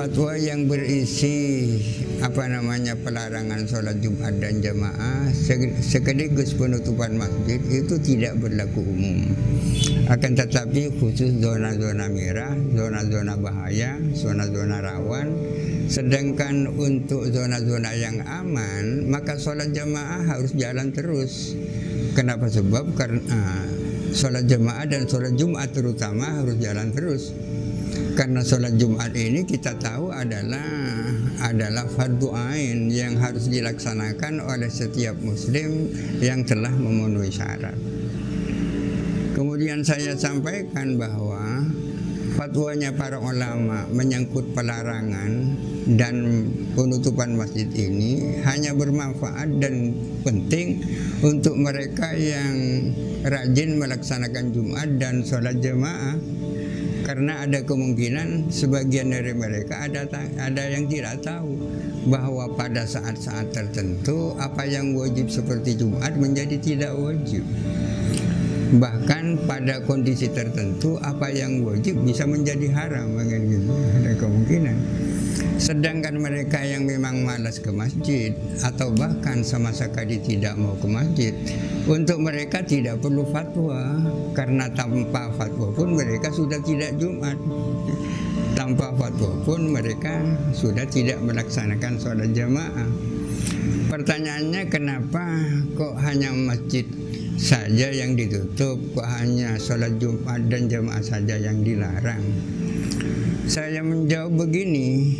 Fatwa yang berisi pelarangan sholat Jumat dan jamaah sekaligus penutupan masjid itu tidak berlaku umum. Akan tetapi khusus zona-zona merah, zona-zona bahaya, zona-zona rawan. Sedangkan untuk zona-zona yang aman, maka sholat jamaah harus jalan terus. Kenapa? Sebab karena sholat jamaah dan sholat Jumat terutama harus jalan terus. Karena sholat Jumat ini kita tahu adalah fardu ain yang harus dilaksanakan oleh setiap muslim yang telah memenuhi syarat. Kemudian saya sampaikan bahwa fatwanya para ulama menyangkut pelarangan dan penutupan masjid ini hanya bermanfaat dan penting untuk mereka yang rajin melaksanakan Jumat dan sholat jamaah. Karena ada kemungkinan sebagian dari mereka ada yang tidak tahu bahwa pada saat-saat tertentu apa yang wajib seperti Jumat menjadi tidak wajib. Bahkan pada kondisi tertentu apa yang wajib bisa menjadi haram, gitu. Ada kemungkinan. Sedangkan mereka yang memang malas ke masjid atau bahkan sama sekali tidak mau ke masjid, untuk mereka tidak perlu fatwa, karena tanpa fatwa pun mereka sudah tidak Jumat. Tanpa fatwa pun mereka sudah tidak melaksanakan sholat jamaah. Pertanyaannya, kenapa kok hanya masjid saja yang ditutup, kok hanya sholat Jumat dan jamaah saja yang dilarang? Saya menjawab begini,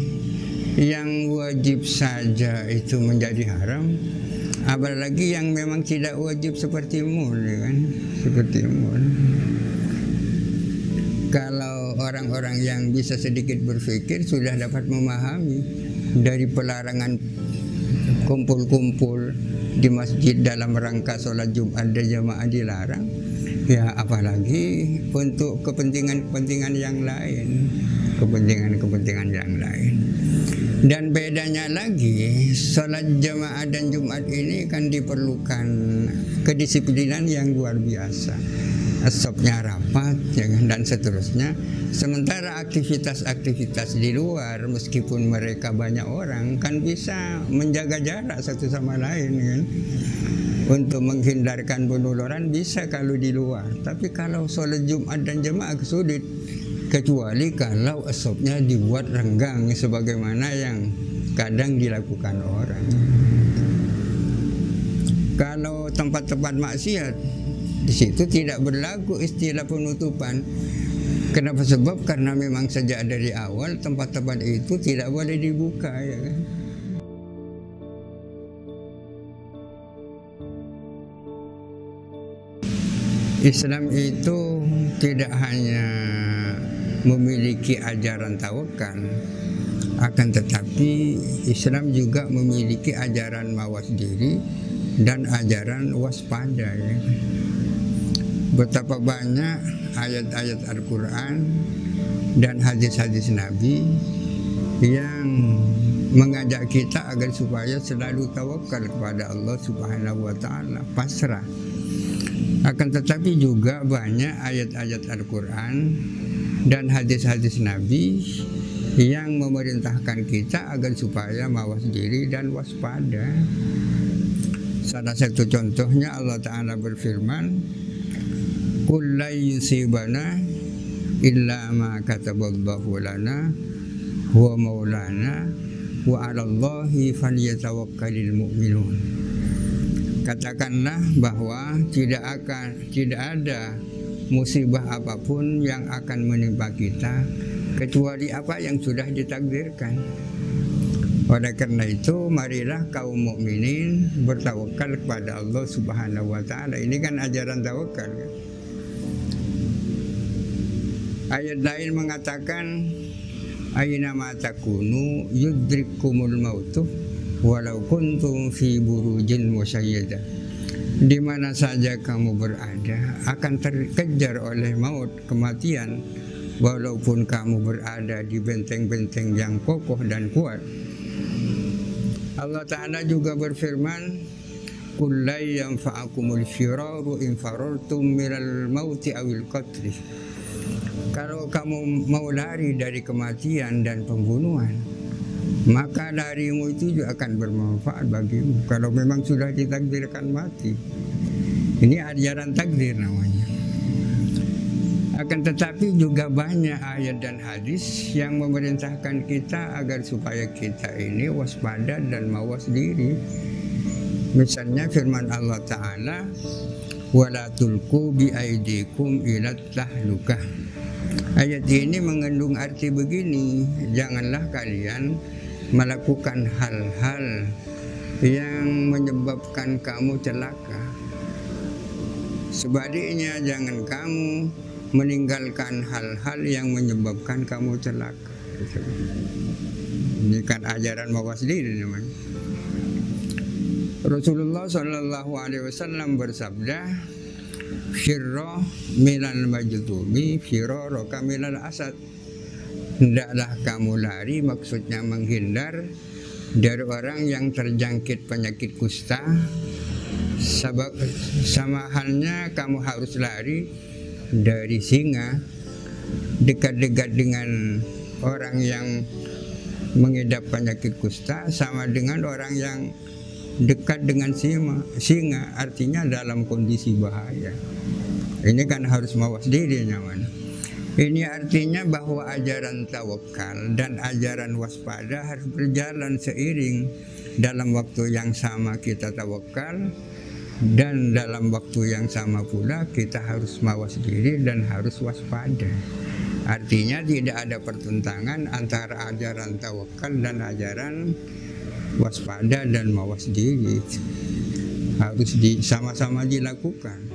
yang wajib saja itu menjadi haram, apalagi yang memang tidak wajib seperti mul, kan? Seperti mul. Kalau orang-orang yang bisa sedikit berpikir sudah dapat memahami dari pelarangan kumpul-kumpul di masjid dalam rangka sholat Jumat dan jamaah dilarang, ya apalagi untuk kepentingan-kepentingan yang lain, kepentingan-kepentingan yang lain. Dan bedanya lagi, sholat jamaah dan Jumat ini kan diperlukan kedisiplinan yang luar biasa, asopnya rapat, ya kan, dan seterusnya. Sementara aktivitas-aktivitas di luar, meskipun mereka banyak orang, kan bisa menjaga jarak satu sama lain, kan. Untuk menghindarkan penularan bisa kalau di luar, tapi kalau sholat Jumat dan jamaah sulit. Kecuali kalau asopnya dibuat renggang sebagaimana yang kadang dilakukan orang. Kalau tempat-tempat maksiat, di situ tidak berlaku istilah penutupan. Kenapa? Sebab karena memang sejak dari awal tempat-tempat itu tidak boleh dibuka, ya kan? Islam itu tidak hanya memiliki ajaran tawakal, akan tetapi Islam juga memiliki ajaran mawas diri dan ajaran waspada, ya. Betapa banyak ayat-ayat Al-Quran dan hadis-hadis Nabi yang mengajak kita agar supaya selalu tawakal kepada Allah Subhanahu wa Ta'ala, pasrah. Akan tetapi juga banyak ayat-ayat Al-Quran dan hadis-hadis Nabi yang memerintahkan kita agar supaya mawas diri dan waspada. Salah satu contohnya Allah Ta'ala berfirman, "Qul la yusibana illa ma kataballahu lana huwa maulana wa 'alallahi falyatawakkalul mu'minun." Katakanlah bahwa tidak ada musibah apapun yang akan menimpa kita kecuali apa yang sudah ditakdirkan. Oleh karena itu, marilah kaum mukminin bertawakal kepada Allah Subhanahu wa Ta'ala. Ini kan ajaran tawakal, kan? Ayat lain mengatakan, "Aina ma takunu yudrikumul mautu walau kuntum fi burujin musyayyadah." Di mana saja kamu berada akan terkejar oleh maut, kematian, walaupun kamu berada di benteng-benteng yang kokoh dan kuat. Allah Ta'ala juga berfirman, "Qul la yanfa'akumul firaru in farartum minal mauti awil qatli." Kalau kamu mau lari dari kematian dan pembunuhan, maka larimu itu juga akan bermanfaat bagimu kalau memang sudah ditakdirkan mati. Ini ajaran takdir namanya. Akan tetapi juga banyak ayat dan hadis yang memerintahkan kita agar supaya kita ini waspada dan mawas diri. Misalnya firman Allah Ta'ala, wala tulqu bi aidikum ila tahlukah. Ayat ini mengandung arti begini, janganlah kalian melakukan hal-hal yang menyebabkan kamu celaka. Sebaliknya jangan kamu meninggalkan hal-hal yang menyebabkan kamu celaka. Ini kan ajaran mawas diri namanya. Rasulullah Shallallahu Alaihi Wasallam bersabda, "Firro milal majdumi, firro roka milal asad." Hendaklah kamu lari, maksudnya menghindar dari orang yang terjangkit penyakit kusta. Sama halnya kamu harus lari dari singa. Dekat-dekat dengan orang yang mengidap penyakit kusta sama dengan orang yang dekat dengan singa, artinya dalam kondisi bahaya. Ini kan harus mawas diri namanya. Ini artinya bahwa ajaran tawakal dan ajaran waspada harus berjalan seiring. Dalam waktu yang sama kita tawakal, dan dalam waktu yang sama pula kita harus mawas diri dan harus waspada. Artinya tidak ada pertentangan antara ajaran tawakal dan ajaran waspada dan mawas diri. Harus sama-sama dilakukan.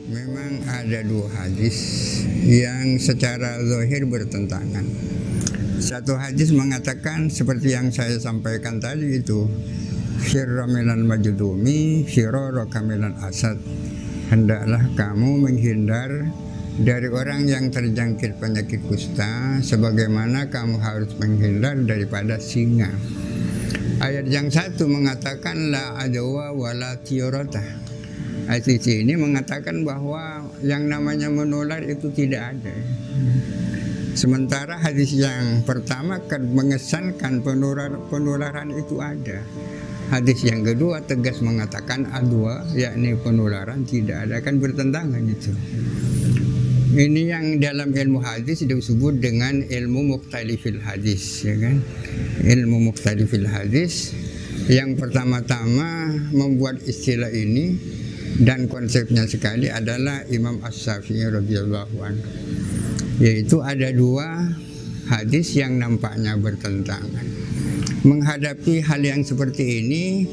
Memang ada dua hadis yang secara zahir bertentangan. Satu hadis mengatakan seperti yang saya sampaikan tadi itu, firra minal majdumi, firara minal asad. Hendaklah kamu menghindar dari orang yang terjangkit penyakit kusta sebagaimana kamu harus menghindar daripada singa. Ayat yang satu mengatakan la adwa wala tiyarata. Ayat ini mengatakan bahwa yang namanya menular itu tidak ada. Sementara hadis yang pertama kan mengesankan penularan itu ada. Hadis yang kedua tegas mengatakan adwa, yakni penularan tidak ada, kan bertentangan itu. Ini yang dalam ilmu hadis disebut dengan ilmu mukhtalifil hadis, ya kan? Ilmu mukhtalifil hadis yang pertama-tama membuat istilah ini dan konsepnya sekali adalah Imam As-Syafi'i radhiyallahu anhu. Yaitu ada dua hadis yang nampaknya bertentangan. Menghadapi hal yang seperti ini,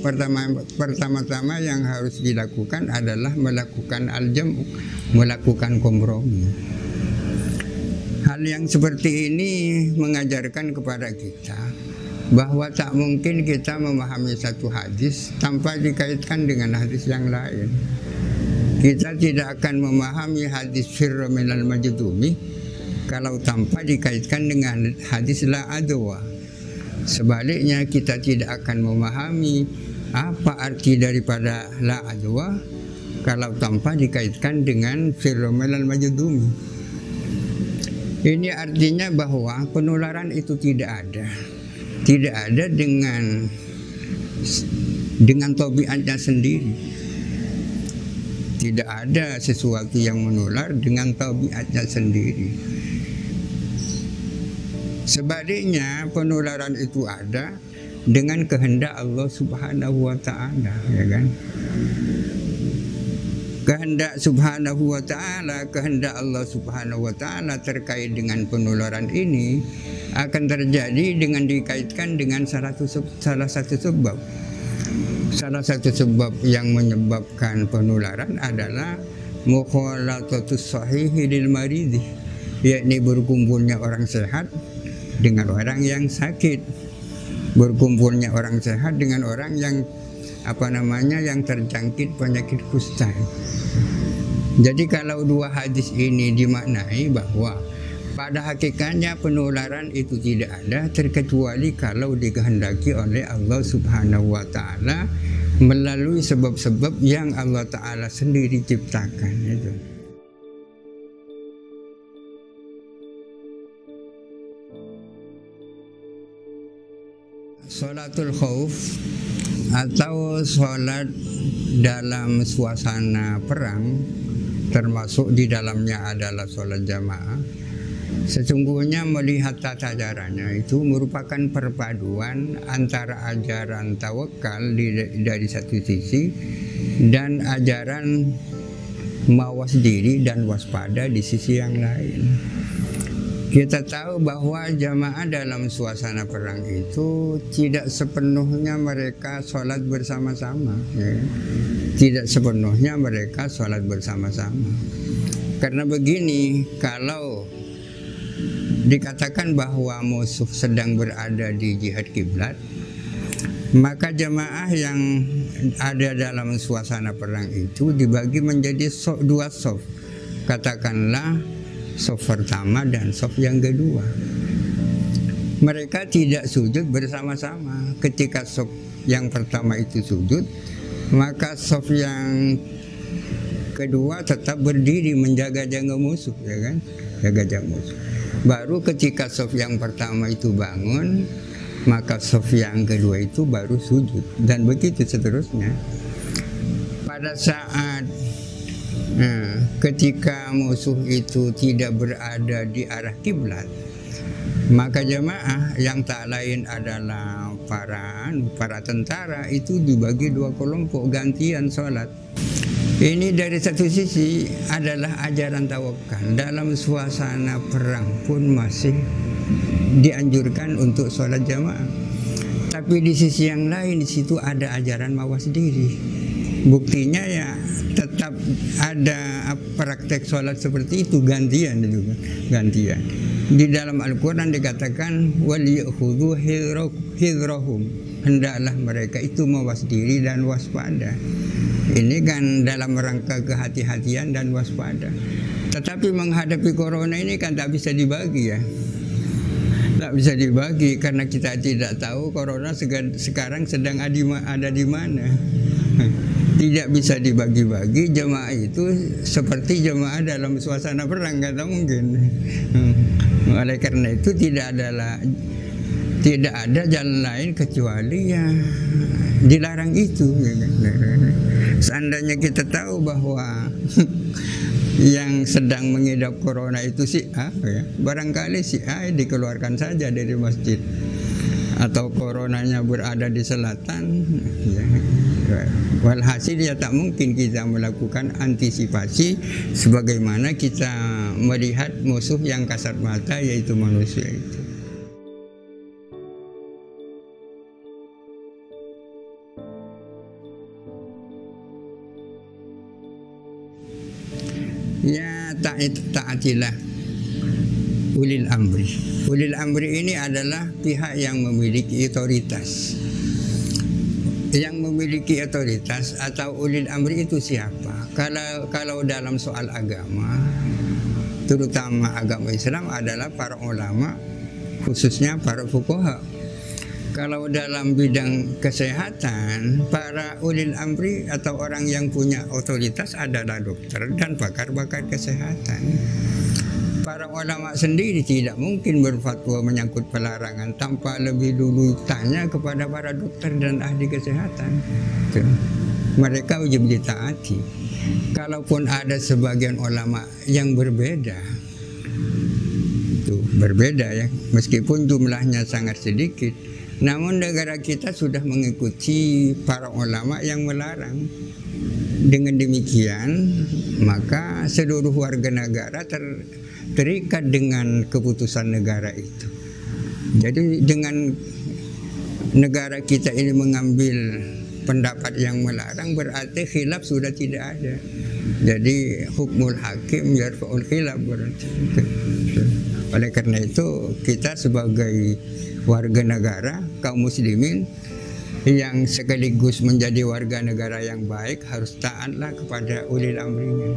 pertama-tama yang harus dilakukan adalah melakukan al-jam'u, melakukan kompromi. Hal yang seperti ini mengajarkan kepada kita bahwa tak mungkin kita memahami satu hadis tanpa dikaitkan dengan hadis yang lain. Kita tidak akan memahami hadis firra minal majdumi kalau tanpa dikaitkan dengan hadis la adwa. Sebaliknya kita tidak akan memahami apa arti daripada la adwa kalau tanpa dikaitkan dengan firra minal majdumi. Ini artinya bahwa penularan itu tidak ada. Tidak ada dengan tabiatnya sendiri. Tidak ada sesuatu yang menular dengan tabiatnya sendiri. Sebaliknya penularan itu ada dengan kehendak Allah Subhanahu wa Ta'ala, ya kan? Kehendak Subhanahu wa Ta'ala, kehendak Allah Subhanahu wa Ta'ala terkait dengan penularan ini akan terjadi dengan dikaitkan dengan salah satu sebab. Salah satu sebab yang menyebabkan penularan adalah mukhalatatus sahihi lil maridi, yakni berkumpulnya orang sehat dengan orang yang sakit, berkumpulnya orang sehat dengan orang yang yang terjangkit penyakit kusta. Jadi kalau dua hadis ini dimaknai bahwa pada hakikatnya penularan itu tidak ada terkecuali kalau dikehendaki oleh Allah Subhanahu wa Ta'ala melalui sebab-sebab yang Allah Ta'ala sendiri ciptakan itu. Sholatul khauf atau sholat dalam suasana perang, termasuk di dalamnya adalah sholat jamaah, sesungguhnya melihat tata caranya itu merupakan perpaduan antara ajaran tawakal dari satu sisi dan ajaran mawas diri dan waspada di sisi yang lain. Kita tahu bahwa jamaah dalam suasana perang itu tidak sepenuhnya mereka sholat bersama-sama, ya. Tidak sepenuhnya mereka sholat bersama-sama. Karena begini, kalau dikatakan bahwa musuh sedang berada di jihad kiblat, maka jamaah yang ada dalam suasana perang itu dibagi menjadi dua sof. Katakanlah sof pertama dan sof yang kedua. Mereka tidak sujud bersama-sama. Ketika sof yang pertama itu sujud, maka sof yang kedua tetap berdiri menjaga-jaga musuh, ya kan? Jaga-jaga musuh. Baru ketika sof yang pertama itu bangun, maka sof yang kedua itu baru sujud, dan begitu seterusnya. Pada saat ketika musuh itu tidak berada di arah kiblat, maka jamaah yang tak lain adalah para tentara itu dibagi dua kelompok, gantian sholat. Ini dari satu sisi adalah ajaran tawakal. Dalam suasana perang pun masih dianjurkan untuk sholat jamaah. Tapi di sisi yang lain, di situ ada ajaran mawas diri. Buktinya ya tetap ada praktek sholat seperti itu, gantian juga, gantian. Di dalam Al-Quran dikatakan waliyakhudhu hidrahum, hendaklah mereka itu mawas diri dan waspada. Ini kan dalam rangka kehati-hatian dan waspada. Tetapi menghadapi corona ini kan tak bisa dibagi, ya. Tak bisa dibagi karena kita tidak tahu corona sekarang sedang ada di mana. Tidak bisa dibagi-bagi. Jemaah itu seperti jemaah dalam suasana perang, kata mungkin. Oleh karena itu tidak ada jalan lain kecuali ya dilarang itu. Seandainya kita tahu bahwa yang sedang mengidap corona itu si A, ya, barangkali si A dikeluarkan saja dari masjid, atau coronanya berada di selatan, ya. Walhasil ya tak mungkin kita melakukan antisipasi sebagaimana kita melihat musuh yang kasat mata, yaitu manusia itu. Ya taatilah ulil amri. Ulil amri ini adalah pihak yang memiliki otoritas. Yang memiliki otoritas atau ulil amri itu siapa? Kalau dalam soal agama, terutama agama Islam, adalah para ulama, khususnya para fuqaha. Kalau dalam bidang kesehatan, para ulil amri atau orang yang punya otoritas adalah dokter dan pakar-pakar kesehatan. Para ulama sendiri tidak mungkin berfatwa menyangkut pelarangan tanpa lebih dulu tanya kepada para dokter dan ahli kesehatan. Mereka wajib ditaati. Kalaupun ada sebagian ulama yang berbeda, itu berbeda, ya, meskipun jumlahnya sangat sedikit, namun negara kita sudah mengikuti para ulama yang melarang. Dengan demikian, maka seluruh warga negara terikat dengan keputusan negara itu. Jadi dengan negara kita ini mengambil pendapat yang melarang, berarti khilaf sudah tidak ada. Jadi hukmul hakim yarfa'ul khilaf berarti. Oleh karena itu kita sebagai warga negara, kaum muslimin yang sekaligus menjadi warga negara yang baik, harus taatlah kepada ulil amrinya.